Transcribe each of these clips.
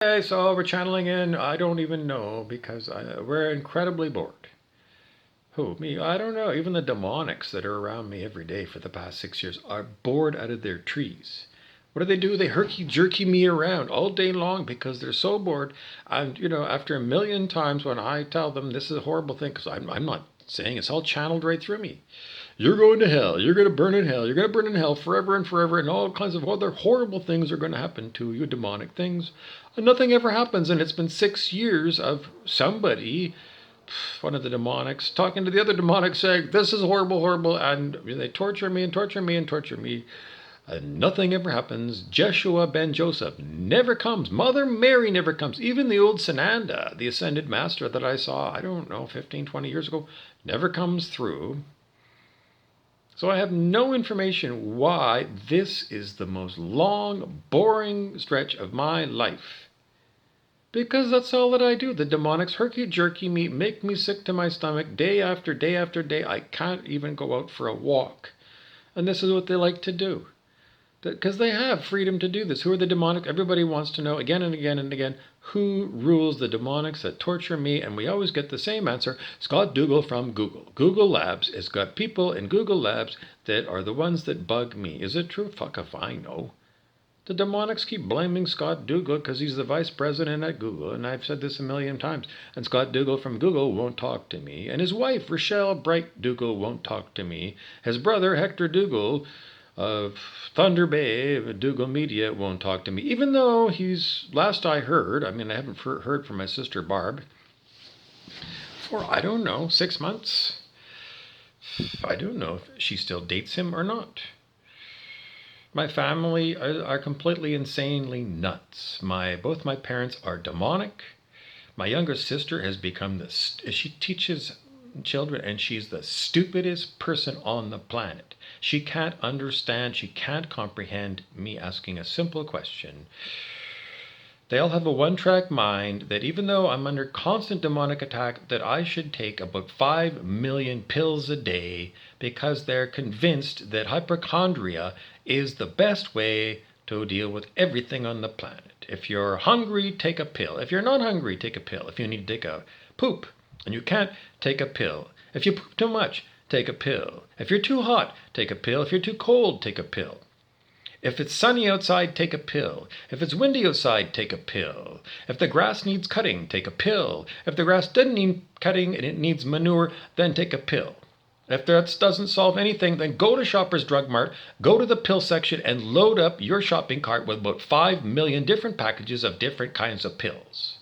Okay, so we're channeling in. I don't even know because we're incredibly bored. Who? Me? I don't know. Even the demonics that are around me every day for the past 6 years are bored out of their trees. What do? They herky jerky me around all day long because they're so bored. And, after a million times when I tell them this is a horrible thing, because I'm not saying it's all channeled right through me. You're going to hell. You're going to burn in hell. You're going to burn in hell forever and forever. And all kinds of other horrible things are going to happen to you, demonic things. And nothing ever happens. And it's been 6 years of somebody, one of the demonics, talking to the other demonic saying, this is horrible, horrible. And they torture me and torture me and torture me. And nothing ever happens. Jeshua ben Joseph never comes. Mother Mary never comes. Even the old Sananda, the ascended master that I saw, I don't know, 15, 20 years ago, never comes through. So I have no information why this is the most long, boring stretch of my life. Because that's all that I do. The demonics herky-jerky me, make me sick to my stomach day after day after day. I can't even go out for a walk. And this is what they like to do. Because they have freedom to do this. Who are the demonic? Everybody wants to know again and again and again who rules the demonics that torture me. And we always get the same answer. Scott Dougal from Google. Google Labs has got people in Google Labs that are the ones that bug me. Is it true? Fuck if I know. The demonics keep blaming Scott Dougal because he's the vice president at Google. And I've said this a million times. And Scott Dougal from Google won't talk to me. And his wife, Rochelle Bright Dougal, won't talk to me. His brother, Hector Dougal, of Thunder Bay, Dougal Media, won't talk to me, even though he's, last I heard, I haven't heard from my sister Barb for, I don't know, 6 months. I don't know if she still dates him or not. My family are completely insanely nuts. Both my parents are demonic. My younger sister has become she teaches children and she's the stupidest person on the planet. She can't understand, she can't comprehend me asking a simple question. They all have a one-track mind that even though I'm under constant demonic attack, that I should take about 5 million pills a day because they're convinced that hypochondria is the best way to deal with everything on the planet. If you're hungry, take a pill. If you're not hungry, take a pill. If you need to take a poop and you can't, take a pill. If you poop too much, take a pill. If you're too hot, take a pill. If you're too cold, take a pill. If it's sunny outside, take a pill. If it's windy outside, take a pill. If the grass needs cutting, take a pill. If the grass doesn't need cutting and it needs manure, then take a pill. If that doesn't solve anything, then go to Shoppers Drug Mart, go to the pill section and load up your shopping cart with about 5 million different packages of different kinds of pills.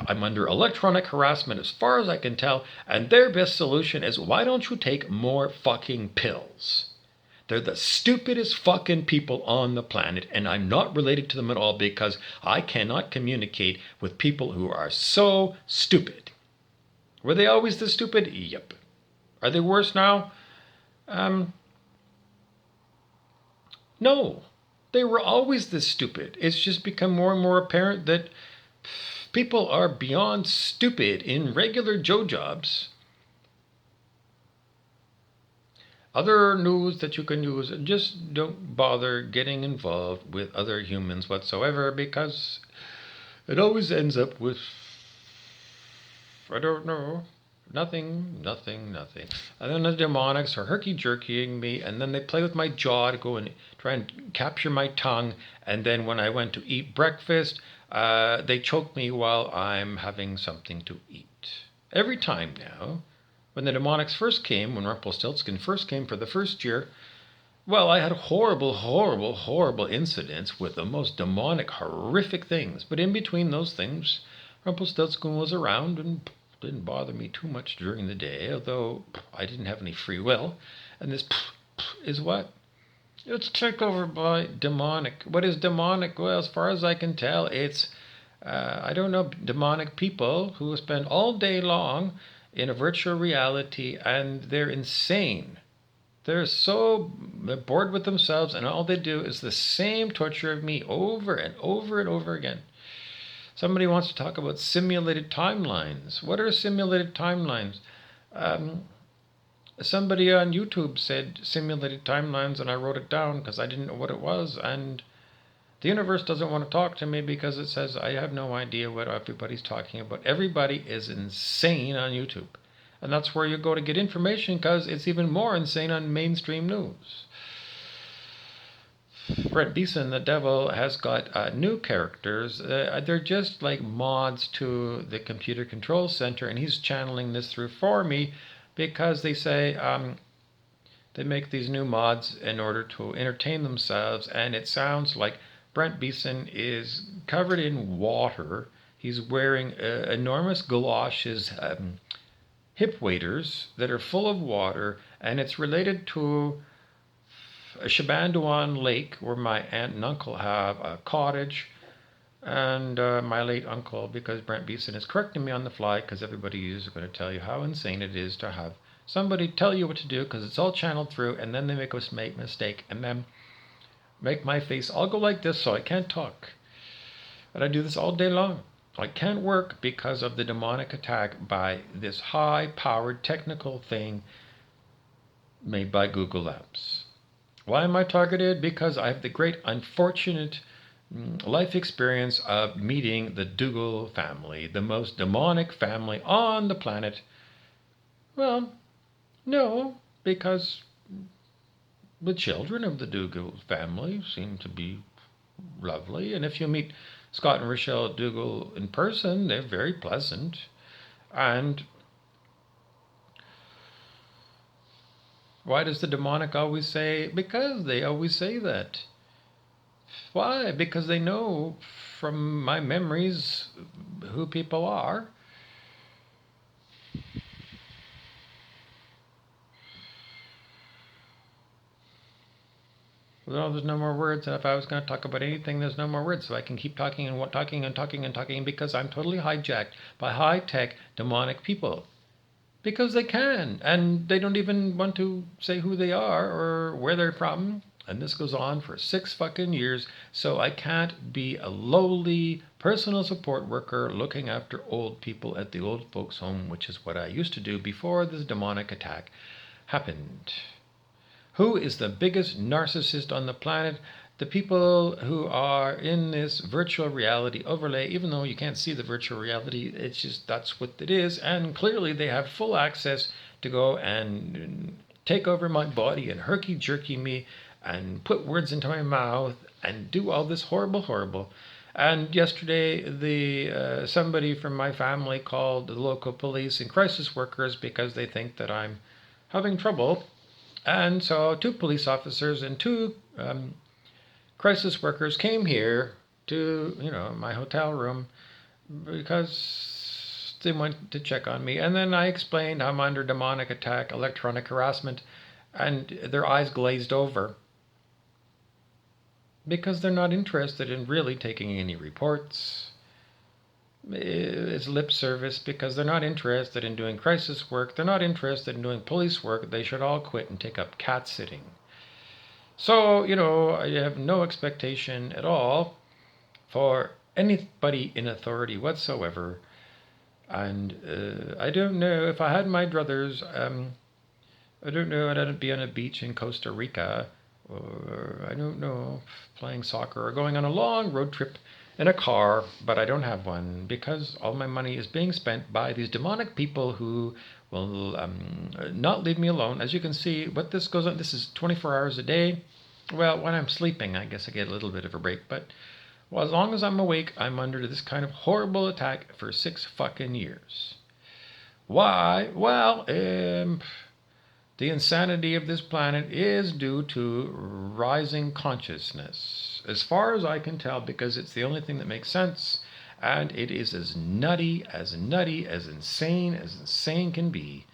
I'm under electronic harassment as far as I can tell, and their best solution is, why don't you take more fucking pills? They're the stupidest fucking people on the planet, and I'm not related to them at all because I cannot communicate with people who are so stupid. Were they always this stupid? Yep. Are they worse now? No. They were always this stupid. It's just become more and more apparent that people are beyond stupid in regular Joe jobs. Other news that you can use, just don't bother getting involved with other humans whatsoever because it always ends up with, I don't know, nothing. And then the demonics are herky-jerkying me, and then they play with my jaw to go and try and capture my tongue, and then when I went to eat breakfast, they choke me while I'm having something to eat. Every time now. When the demonics first came, when Rumpelstiltskin first came for the first year, well, I had horrible incidents with the most demonic, horrific things. But in between those things, Rumpelstiltskin was around and didn't bother me too much during the day, although I didn't have any free will. And this is what? It's taken over by demonic. What is demonic? Well, as far as I can tell, it's, I don't know, demonic people who spend all day long in a virtual reality, and they're insane. They're bored with themselves, and all they do is the same torture of me over and over and over again. Somebody wants to talk about simulated timelines. What are simulated timelines? Somebody on YouTube said simulated timelines, and I wrote it down because I didn't know what it was, and The universe doesn't want to talk to me because it says I have no idea what everybody's talking about. Everybody is insane on YouTube. And that's where you go to get information because it's even more insane on mainstream news. Brent Beeson, the devil, has got new characters. They're just like mods to the computer control center, and he's channeling this through for me because they say they make these new mods in order to entertain themselves, and it sounds like Brent Beeson is covered in water. He's wearing enormous galoshes, hip waders that are full of water, and it's related to Shabanduan Lake, where my aunt and uncle have a cottage, and my late uncle, because Brent Beeson is correcting me on the fly, because everybody is going to tell you how insane it is to have somebody tell you what to do, because it's all channeled through, and then they make a mistake, and then make my face all go like this so I can't talk. And I do this all day long. I can't work because of the demonic attack by this high-powered technical thing made by Google Labs. Why am I targeted? Because I have the great unfortunate life experience of meeting the Dougal family, the most demonic family on the planet. Well, no, because the children of the Dougal family seem to be lovely, and if you meet Scott and Rochelle Dougal in person, they're very pleasant. And why does the demonic always say? Because they always say that. Why? Because they know from my memories who people are. Well, there's no more words, and if I was going to talk about anything, there's no more words, so I can keep talking and talking and talking and talking because I'm totally hijacked by high-tech demonic people. Because they can, and they don't even want to say who they are or where they're from. And this goes on for 6 fucking years, so I can't be a lowly personal support worker looking after old people at the old folks' home, which is what I used to do before this demonic attack happened. Who is the biggest narcissist on the planet? The people who are in this virtual reality overlay, even though you can't see the virtual reality, it's just that's what it is. And clearly they have full access to go and take over my body and herky-jerky me and put words into my mouth and do all this horrible. And yesterday, somebody from my family called the local police and crisis workers because they think that I'm having trouble. And so 2 police officers and 2 crisis workers came here to, my hotel room because they went to check on me. And then I explained I'm under demonic attack, electronic harassment, and their eyes glazed over because they're not interested in really taking any reports. It's lip service because they're not interested in doing crisis work. They're not interested in doing police work. They should all quit and take up cat sitting. So, I have no expectation at all for anybody in authority whatsoever. And I don't know if I had my druthers, I don't know, I'd be on a beach in Costa Rica, or I don't know, playing soccer or going on a long road trip in a car, but I don't have one because all my money is being spent by these demonic people who will not leave me alone. As you can see, what this goes on, this is 24 hours a day. Well, when I'm sleeping, I guess I get a little bit of a break, but as long as I'm awake, I'm under this kind of horrible attack for 6 fucking years. Why? Well, the insanity of this planet is due to rising consciousness, as far as I can tell, because it's the only thing that makes sense, and it is as nutty, as insane can be.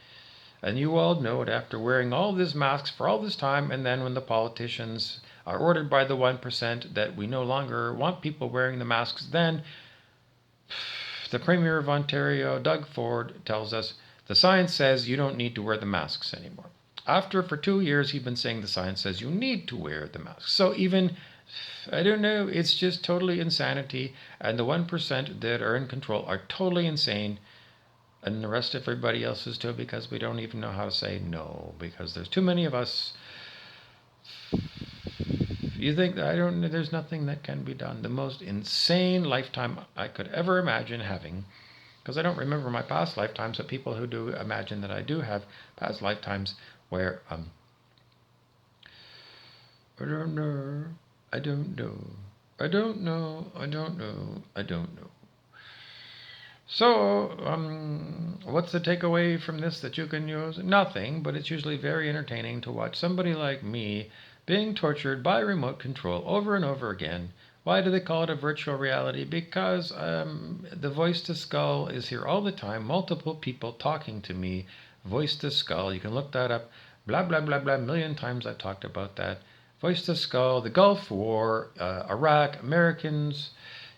And you all know it after wearing all these masks for all this time, and then when the politicians are ordered by the 1% that we no longer want people wearing the masks, then the Premier of Ontario, Doug Ford, tells us the science says you don't need to wear the masks anymore. After, for 2 years, he's been saying the science says you need to wear the mask. So even, I don't know, it's just totally insanity. And the 1% that are in control are totally insane. And the rest of everybody else is too, because we don't even know how to say no. Because there's too many of us. You think I don't? There's nothing that can be done. The most insane lifetime I could ever imagine having, because I don't remember my past lifetimes, but people who do imagine that I do have past lifetimes where I don't know, I don't know, I don't know, I don't know, I don't know. So, what's the takeaway from this that you can use? Nothing, but it's usually very entertaining to watch somebody like me being tortured by remote control over and over again. Why do they call it a virtual reality? Because the voice to skull is here all the time, multiple people talking to me, voice to skull. You can look that up. Blah, blah, blah, blah. A million times I've talked about that. Voice to skull, the Gulf War, Iraq, Americans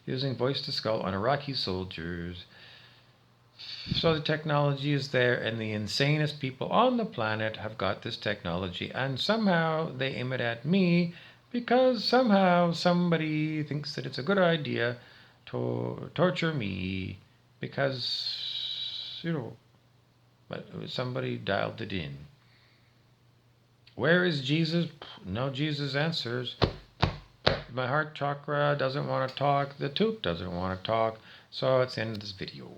using voice to skull on Iraqi soldiers. So the technology is there, and the insanest people on the planet have got this technology, and somehow they aim it at me because somehow somebody thinks that it's a good idea to torture me because, somebody dialed it in. Where is Jesus? No Jesus answers. My heart chakra doesn't want to talk. The tube doesn't want to talk. So it's the end of this video.